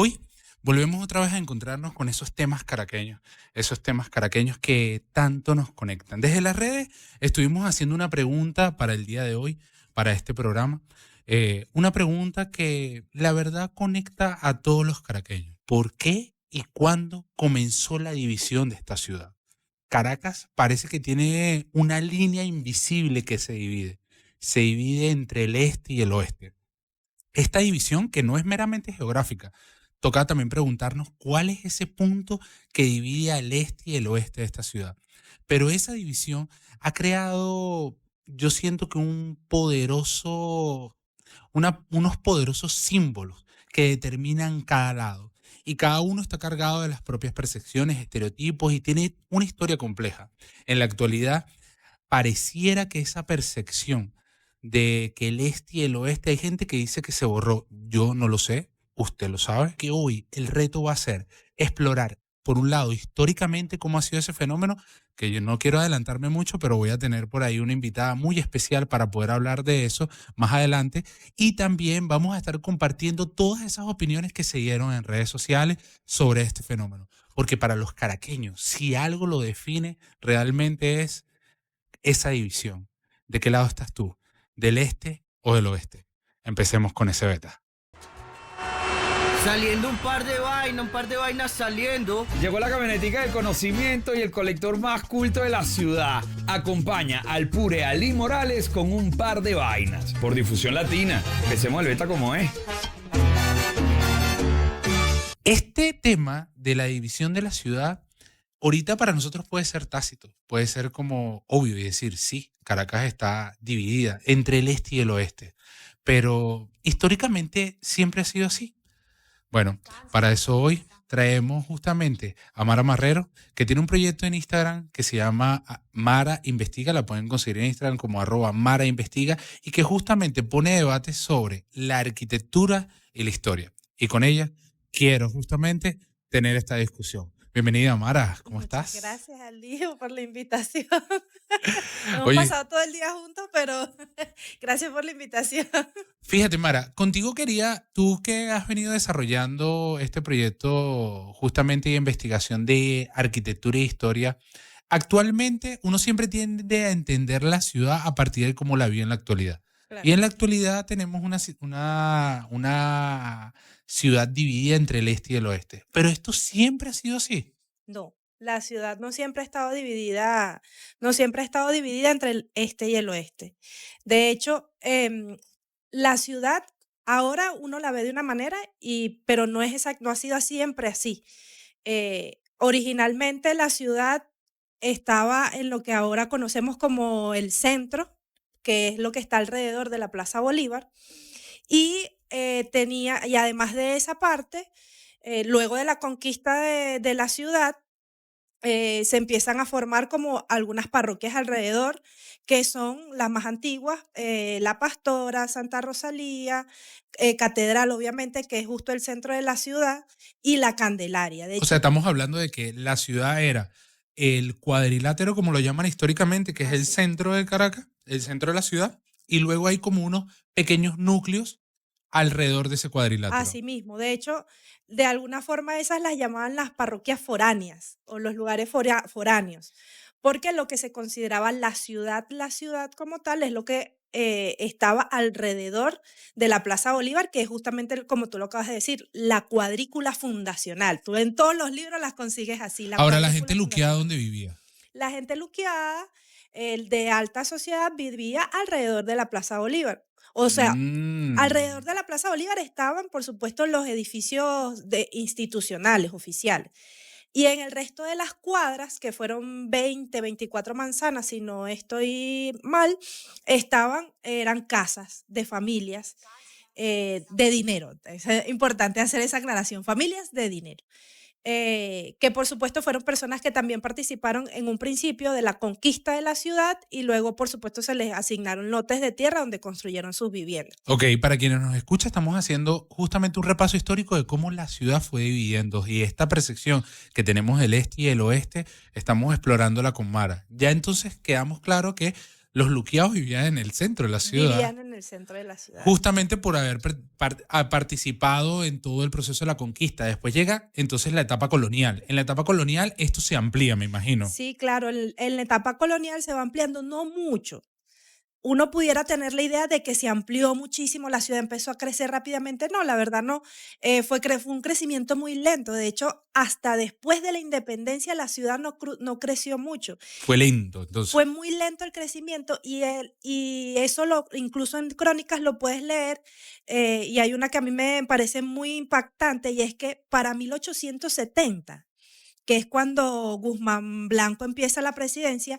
Hoy volvemos otra vez a encontrarnos con esos temas caraqueños que tanto nos conectan. Desde las redes estuvimos haciendo una pregunta para el día de hoy, para este programa, una pregunta que la verdad conecta a todos los caraqueños. ¿Por qué y cuándo comenzó la división de esta ciudad? Caracas parece que tiene una línea invisible que se divide entre el este y el oeste. Esta división, que no es meramente geográfica, toca también preguntarnos cuál es ese punto que divide al este y el oeste de esta ciudad. Pero esa división ha creado, yo siento que unos poderosos símbolos que determinan cada lado. Y cada uno está cargado de las propias percepciones, estereotipos y tiene una historia compleja. En la actualidad, pareciera que esa percepción de que el este y el oeste, hay gente que dice que se borró. Yo no lo sé, usted lo sabe. Que hoy el reto va a ser explorar, por un lado, históricamente cómo ha sido ese fenómeno, que yo no quiero adelantarme mucho, pero voy a tener por ahí una invitada muy especial para poder hablar de eso más adelante. Y también vamos a estar compartiendo todas esas opiniones que se dieron en redes sociales sobre este fenómeno. Porque para los caraqueños, si algo lo define, realmente es esa división. ¿De qué lado estás tú? ¿Del este o del oeste? Empecemos con ese beta. Saliendo un par de vainas saliendo. Llegó la camionetica del conocimiento y el colector más culto de la ciudad. Acompaña al Pure Ali Morales con un par de vainas. Por Difusión Latina. Empecemos el beta como es. Este tema de la división de la ciudad, ahorita para nosotros puede ser tácito, puede ser como obvio y decir, sí, Caracas está dividida entre el este y el oeste. Pero históricamente siempre ha sido así. Bueno, para eso hoy traemos justamente a Mara Marrero, que tiene un proyecto en Instagram que se llama Mara Investiga, la pueden conseguir en Instagram como @Mara Investiga, y que justamente pone debates sobre la arquitectura y la historia. Y con ella quiero justamente tener esta discusión. Bienvenida, Mara, ¿cómo Muchas estás? gracias al Lío por la invitación. Hemos Oye, pasado todo el día juntos, pero gracias por la invitación. fíjate, Mara, contigo quería, tú que has venido desarrollando este proyecto justamente de investigación de arquitectura e historia, actualmente uno siempre tiende a entender la ciudad a partir de cómo la vive en la actualidad. Y Claro. en la actualidad tenemos una ciudad dividida entre el este y el oeste. Pero esto siempre ha sido así. No, la ciudad no siempre ha estado dividida, no siempre ha estado dividida entre el este y el oeste. De hecho, la ciudad ahora uno la ve de una manera, pero no es exacto, no ha sido siempre así. Originalmente la ciudad estaba en lo que ahora conocemos como el centro, que es lo que está alrededor de la Plaza Bolívar, y además de esa parte, luego de la conquista de la ciudad, se empiezan a formar como algunas parroquias alrededor, que son las más antiguas, La Pastora, Santa Rosalía, Catedral, obviamente, que es justo el centro de la ciudad, y La Candelaria. De O sea, hecho, estamos hablando de que la ciudad era el cuadrilátero, como lo llaman históricamente, que es el así. centro de Caracas, el centro de la ciudad, y luego hay como unos pequeños núcleos alrededor de ese cuadrilátero. Así mismo. De hecho, de alguna forma esas las llamaban las parroquias foráneas o los lugares foráneos, porque lo que se consideraba la ciudad como tal, es lo que estaba alrededor de la Plaza Bolívar, que es justamente, como tú lo acabas de decir, la cuadrícula fundacional. Tú en todos los libros las consigues así, la Ahora, la gente cuadrícula luqueada, fundacional. ¿dónde vivía? La gente luqueada, el de alta sociedad, vivía alrededor de la Plaza Bolívar. O sea, Mm. alrededor de la Plaza Bolívar estaban, por supuesto, los edificios institucionales, oficiales. Y en el resto de las cuadras, que fueron 20, 24 manzanas, si no estoy mal, eran casas de familias de dinero. Es importante hacer esa aclaración, familias de dinero. Que por supuesto fueron personas que también participaron en un principio de la conquista de la ciudad, y luego por supuesto se les asignaron lotes de tierra donde construyeron sus viviendas. Ok, para quienes nos escuchan, estamos haciendo justamente un repaso histórico de cómo la ciudad fue dividiendo y esta percepción que tenemos del este y el oeste, estamos explorándola con Mara. Ya entonces quedamos claro que los luqueados vivían en el centro de la ciudad. Vivían en el centro de la ciudad. Justamente por haber participado en todo el proceso de la conquista. Después llega entonces la etapa colonial. En la etapa colonial esto se amplía, me imagino. Sí, claro, en la etapa colonial se va ampliando, no mucho. Uno pudiera tener la idea de que se amplió muchísimo, la ciudad empezó a crecer rápidamente. No, la verdad no. Fue un crecimiento muy lento. De hecho, hasta después de la independencia la ciudad no creció mucho. Fue lento, entonces. Fue muy lento el crecimiento y eso incluso en crónicas lo puedes leer, y hay una que a mí me parece muy impactante, y es que para 1870, que es cuando Guzmán Blanco empieza la presidencia,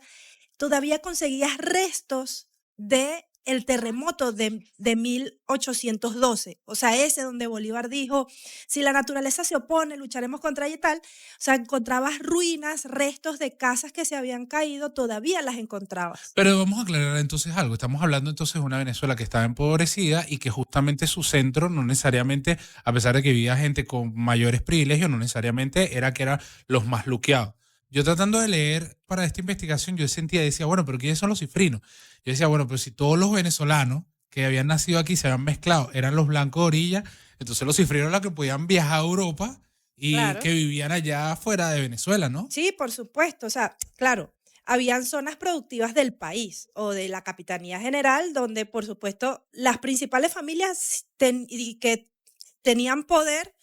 todavía conseguías restos de el terremoto de 1812, o sea, ese donde Bolívar dijo, si la naturaleza se opone, lucharemos contra ella y tal. O sea, encontrabas ruinas, restos de casas que se habían caído, todavía las encontrabas. Pero vamos a aclarar entonces algo. Estamos hablando entonces de una Venezuela que estaba empobrecida y que justamente su centro no necesariamente, a pesar de que vivía gente con mayores privilegios, no necesariamente era que eran los más luqueados. Yo tratando de leer para esta investigación, yo decía, bueno, pero ¿quiénes son los cifrinos? Yo decía, bueno, pero si todos los venezolanos que habían nacido aquí se habían mezclado, eran los blancos de orilla, entonces los cifrinos eran los que podían viajar a Europa y Claro. que vivían allá fuera de Venezuela, ¿no? Sí, por supuesto. O sea, claro, habían zonas productivas del país o de la Capitanía General donde, por supuesto, las principales familias y que tenían poder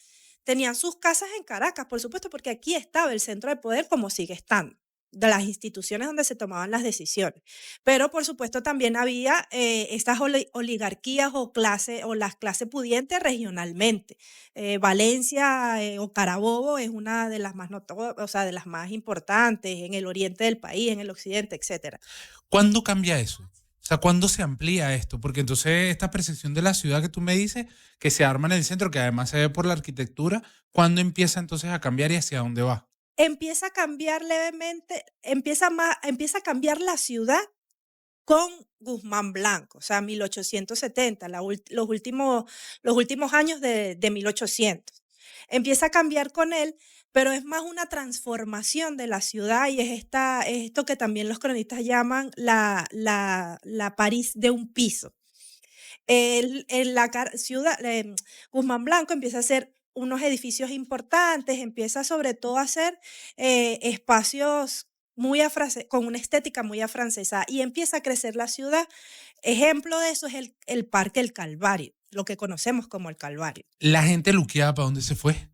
tenían sus casas en Caracas, por supuesto, porque aquí estaba el centro de poder como sigue estando, de las instituciones donde se tomaban las decisiones. Pero, por supuesto, también había estas oligarquías o las clases pudientes regionalmente. Valencia o Carabobo es una de las más o sea, de las más importantes en el oriente del país, en el occidente, etcétera. ¿Cuándo cambia eso? O sea, ¿cuándo se amplía esto? Porque entonces esta percepción de la ciudad que tú me dices, que se arma en el centro, que además se ve por la arquitectura, ¿cuándo empieza entonces a cambiar y hacia dónde va? Empieza a cambiar levemente, empieza a cambiar la ciudad con Guzmán Blanco, o sea, 1870, los últimos años de 1800. Empieza a cambiar con él, pero es más una transformación de la ciudad y es esto que también los cronistas llaman la París de un piso. En la ciudad, Guzmán Blanco empieza a hacer unos edificios importantes, empieza sobre todo a hacer espacios con una estética muy afrancesada y empieza a crecer la ciudad. Ejemplo de eso es el Parque El Calvario, lo que conocemos como el Calvario. ¿La gente luqueada para dónde se fue?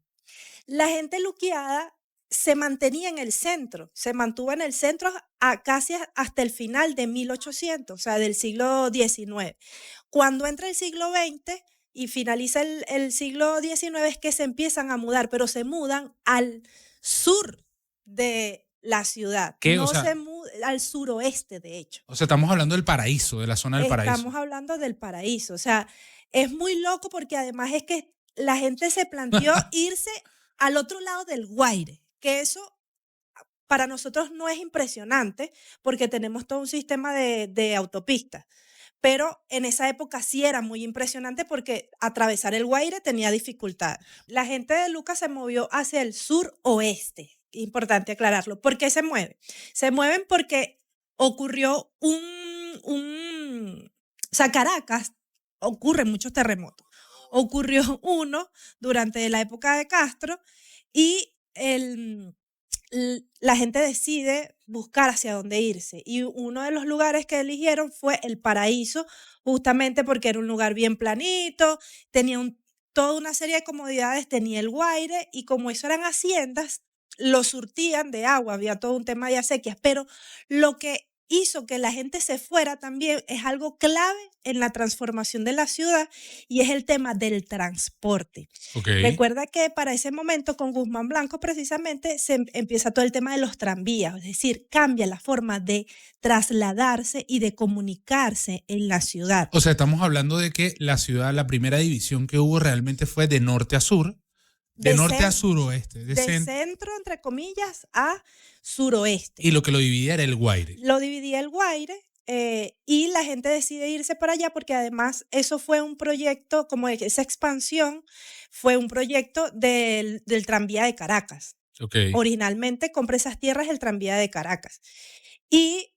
La gente luqueada se mantenía en el centro, se mantuvo en el centro casi hasta el final de 1800, o sea, del siglo XIX. Cuando entra el siglo XX y finaliza el siglo XIX es que se empiezan a mudar, pero se mudan al sur de la ciudad. ¿Qué? No O sea, se mudan al suroeste, de hecho. o sea, estamos hablando del paraíso, de la zona del paraíso. Estamos hablando del paraíso. O sea, es muy loco porque además es que la gente se planteó irse al otro lado del Guaire, que eso para nosotros no es impresionante porque tenemos todo un sistema de autopistas. Pero en esa época sí era muy impresionante porque atravesar el Guaire tenía dificultad. La gente de Lucas se movió hacia el suroeste. Importante aclararlo. ¿Por qué se mueven? Se mueven porque ocurrió o sea, Caracas ocurren muchos terremotos. Ocurrió uno durante la época de Castro y la gente decide buscar hacia dónde irse. Y uno de los lugares que eligieron fue el Paraíso, justamente porque era un lugar bien planito, tenía toda una serie de comodidades, tenía el Guaire, y como eso eran haciendas, lo surtían de agua, había todo un tema de acequias, pero lo que hizo que la gente se fuera también es algo clave en la transformación de la ciudad y es el tema del transporte. Okay. Recuerda que para ese momento con Guzmán Blanco precisamente se empieza todo el tema de los tranvías, es decir, cambia la forma de trasladarse y de comunicarse en la ciudad. O sea, estamos hablando de que la ciudad, la primera división que hubo realmente fue de norte a sur, de norte a suroeste. De centro, entre comillas, a suroeste. Y lo que lo dividía era el Guaire. Lo dividía el Guaire y la gente decide irse para allá porque además eso fue un proyecto, como esa expansión, fue un proyecto del tranvía de Caracas. Okay. Originalmente compra esas tierras el tranvía de Caracas. y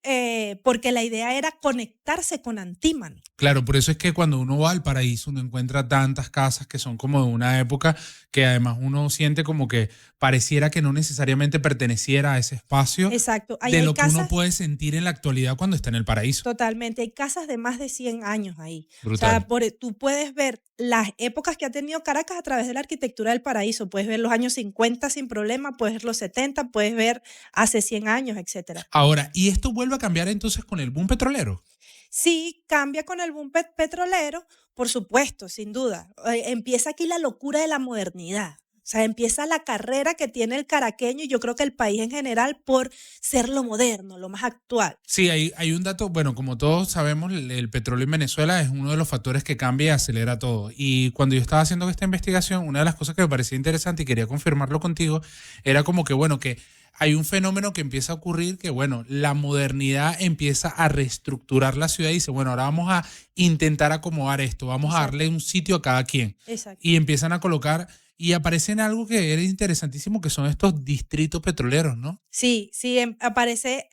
porque la idea era conectarse con Antímano. Claro, por eso es que cuando uno va al paraíso uno encuentra tantas casas que son como de una época que además uno siente como que pareciera que no necesariamente perteneciera a ese espacio Exacto, ahí de hay lo que uno casas. puede sentir en la actualidad cuando está en el paraíso. Totalmente, hay casas de más de 100 años ahí. O Brutal. sea, tú puedes ver las épocas que ha tenido Caracas a través de la arquitectura del paraíso. Puedes ver los años 50 sin problema, puedes ver los 70, puedes ver hace 100 años, etcétera. Ahora, ¿y esto vuelve a cambiar entonces con el boom petrolero? Sí, cambia con el boom petrolero, por supuesto, sin duda. Empieza aquí la locura de la modernidad. O sea, empieza la carrera que tiene el caraqueño y yo creo que el país en general por ser lo moderno, lo más actual. Sí, hay un dato, bueno, como todos sabemos, el petróleo en Venezuela es uno de los factores que cambia y acelera todo. Y cuando yo estaba haciendo esta investigación, una de las cosas que me parecía interesante y quería confirmarlo contigo, era como que, bueno, que hay un fenómeno que empieza a ocurrir que, bueno, la modernidad empieza a reestructurar la ciudad y dice, bueno, ahora vamos a intentar acomodar esto, vamos a Exacto. darle un sitio a cada quien. Exacto. Y empiezan a colocar, y aparecen algo que era interesantísimo, que son estos distritos petroleros, ¿no? Sí, sí, aparece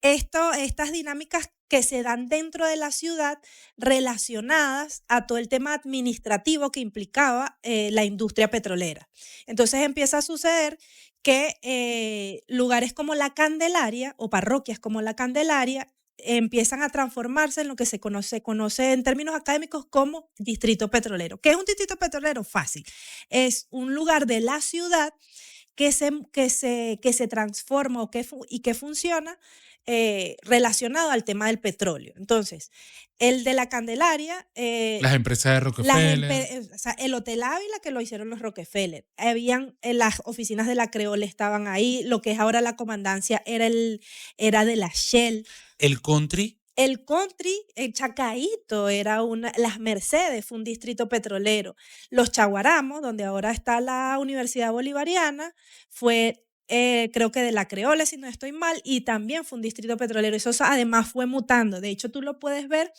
estas dinámicas que se dan dentro de la ciudad relacionadas a todo el tema administrativo que implicaba la industria petrolera. Entonces empieza a suceder que lugares como la Candelaria o parroquias como la Candelaria empiezan a transformarse en lo que se conoce en términos académicos como distrito petrolero. ¿Qué es un distrito petrolero? Fácil. Es un lugar de la ciudad que se transforma y que funciona relacionado al tema del petróleo. Entonces, el de la Candelaria, Las empresas de Rockefeller. o sea, el Hotel Ávila que lo hicieron los Rockefeller, las oficinas de la Creole estaban ahí, lo que es ahora la comandancia era de la Shell. El country. El Country, el Chacaíto, las Mercedes fue un distrito petrolero. Los Chaguaramos, donde ahora está la Universidad Bolivariana, fue, creo que de la Creole, si no estoy mal, y también fue un distrito petrolero. Eso además fue mutando. De hecho, tú lo puedes ver,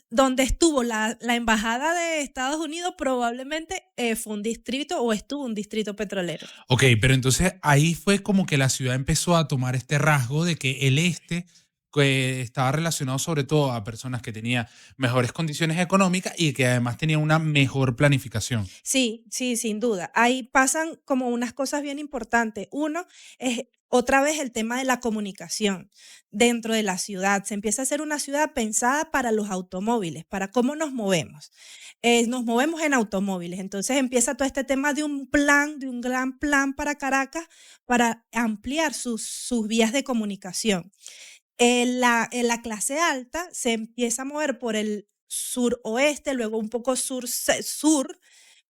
donde estuvo la embajada de Estados Unidos, probablemente fue un distrito o estuvo un distrito petrolero. Ok, pero entonces ahí fue como que la ciudad empezó a tomar este rasgo de que el este que estaba relacionado sobre todo a personas que tenían mejores condiciones económicas y que además tenían una mejor planificación. Sí, sí, sin duda. Ahí pasan como unas cosas bien importantes. Uno es otra vez el tema de la comunicación dentro de la ciudad. Se empieza a hacer una ciudad pensada para los automóviles, para cómo nos movemos. Nos movemos en automóviles. Entonces empieza todo este tema de un gran plan para Caracas para ampliar sus vías de comunicación. En la clase alta se empieza a mover por el suroeste, luego un poco sur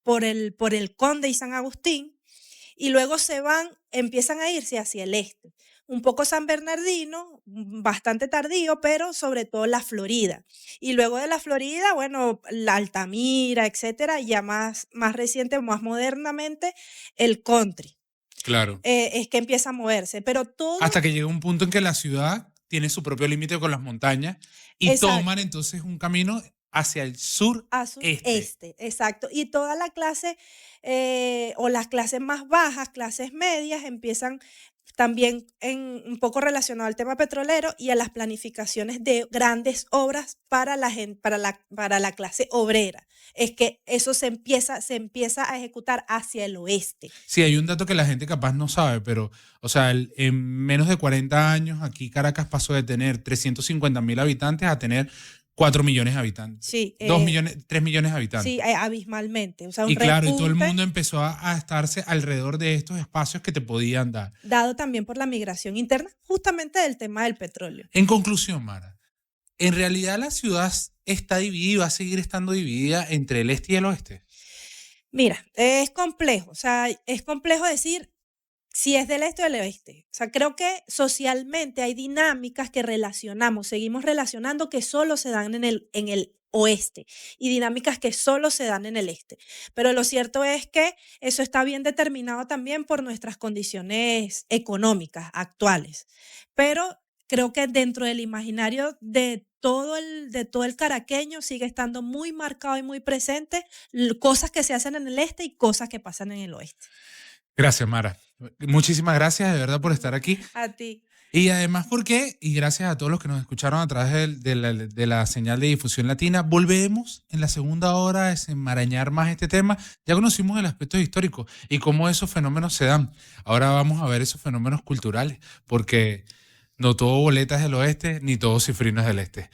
por el Conde y San Agustín, y luego empiezan a irse hacia el este. Un poco San Bernardino, bastante tardío, pero sobre todo la Florida. Y luego de la Florida, bueno, la Altamira, etcétera, y ya más reciente, más modernamente, el Country. Claro. Es que empieza a moverse, pero todo... Hasta que llega un punto en que la ciudad tiene su propio límite con las montañas y Exacto. toman entonces un camino hacia el sur A sureste, exacto. Y toda la clase o las clases más bajas, clases medias, empiezan también un poco relacionado al tema petrolero y a las planificaciones de grandes obras para la clase obrera. Es que eso se empieza a ejecutar hacia el oeste. Sí, hay un dato que la gente capaz no sabe, pero, o sea, en menos de 40 años aquí Caracas pasó de tener 350.000 habitantes a tener 4 millones de habitantes. Sí. 2 millones, 3 millones de habitantes. Sí, abismalmente. O sea, un y claro, y todo el repunte mundo empezó a estarse alrededor de estos espacios que te podían dar. dado también por la migración interna, justamente del tema del petróleo. En conclusión, Mara, ¿en realidad la ciudad está dividida y va a seguir estando dividida entre el este y el oeste? Mira, es complejo. O sea, es complejo decir si es del este o del oeste. O sea, creo que socialmente hay dinámicas que seguimos relacionando que solo se dan en el oeste y dinámicas que solo se dan en el este. Pero lo cierto es que eso está bien determinado también por nuestras condiciones económicas actuales. Pero creo que dentro del imaginario de todo el caraqueño sigue estando muy marcado y muy presente cosas que se hacen en el este y cosas que pasan en el oeste. Gracias, Mara. Muchísimas gracias de verdad por estar aquí. A ti. Y además porque, y gracias a todos los que nos escucharon a través de la señal de difusión latina, volvemos en la segunda hora a desenmarañar más este tema. Ya conocimos el aspecto histórico y cómo esos fenómenos se dan. Ahora vamos a ver esos fenómenos culturales, porque no todo boleta es del oeste, ni todo cifrino es del este.